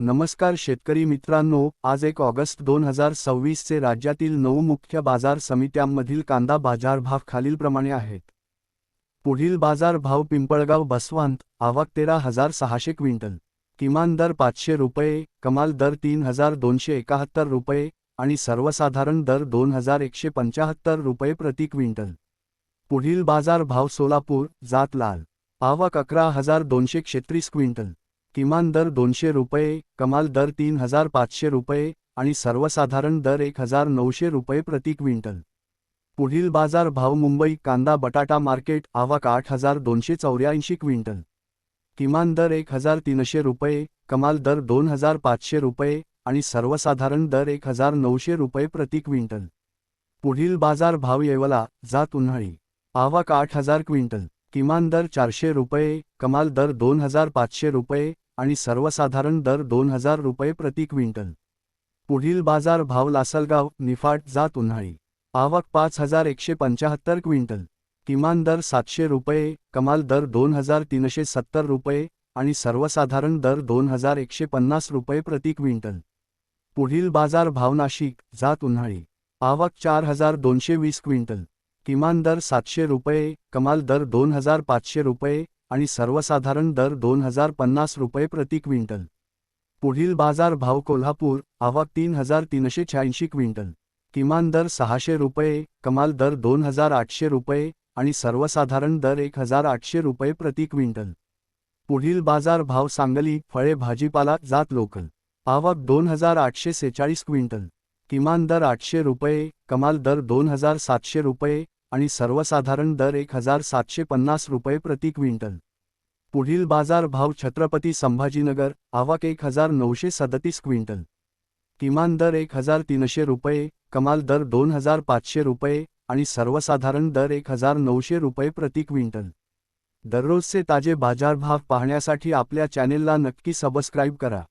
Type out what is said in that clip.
नमस्कार शेतकरी मित्रांनो, आज 1 ऑगस्ट 2026 चे राज्यातील 9 मुख्य बाजार समित्यांमधील कांदा बाजारभाव खालीलप्रमाणे आहेत. पुढील बाजारभाव: पिंपळगाव बसवंत, आवक 13,600 क्विंटल, किमान दर 500 रुपये, कमाल दर 3,271 रुपये आणि सर्वसाधारण दर 2,175 रुपये प्रति क्विंटल. पुढील बाजारभाव: सोलापूर, जात लाल, आवक 11,236 क्विंटल, किमान दर 200 रुपये, कमाल दर 3,500 रुपये आणि सर्वसाधारण दर 1,900 रुपये प्रति क्विंटल. पुढील बाजारभाव: मुंबई कांदा बटाटा मार्केट, आवक 8,284 क्विंटल, किमान दर 1,300 रुपये, कमाल दर 2,500 रुपये आणि सर्वसाधारण दर 1,900 रुपये प्रति क्विंटल. पुढील बाजारभाव: येवला, जात उन्हाळी, आवक 8,000 क्विंटल, किमान दर 400 रुपये, कमाल दर 2,500 रुपये आणि सर्वसाधारण दर 2,000 रुपये प्रति क्विंटल. पुढील बाजारभाव: लासलगाव, निफाड, जात उन्हाळी, आवक 5,175 क्विंटल, किमान दर 700 रुपये, कमाल दर 2,370 रुपये आणि सर्वसाधारण दर 2,150 रुपये प्रति क्विंटल. पुढील बाजारभाव: नाशिक, जात उन्हाळी, आवक 4,220 क्विंटल, किमान दर 700 रुपये, कमाल दर 2,500 रुपये आणि सर्वसाधारण दर 2,050 रुपये प्रति क्विंटल. पुढील बाजारभाव: कोल्हापूर, आवक 3,386 क्विंटल, किमान दर 600 रुपये, कमाल दर 2,800 रुपये आणि सर्वसाधारण दर 1,800 रुपये प्रति क्विंटल. पुढील बाजारभाव: सांगली, फळे भाजीपाला, जात लोकल, आवक 2,846 क्विंटल, किमान दर 800 रुपये, कमाल दर 2,700 रुपये आणि सर्वसाधारण दर 1,750 रुपये प्रति क्विंटल. पुढील बाजारभाव: छत्रपती संभाजीनगर, आवक 1,937 क्विंटल, किमान दर 1,300 रुपये, कमाल दर 2,500 रुपये आणि सर्वसाधारण दर 1,900 रुपये प्रति क्विंटल. दररोजचे ताजे बाजारभाव पाहण्यासाठी आपल्या चॅनेलला नक्की सबस्क्राईब करा.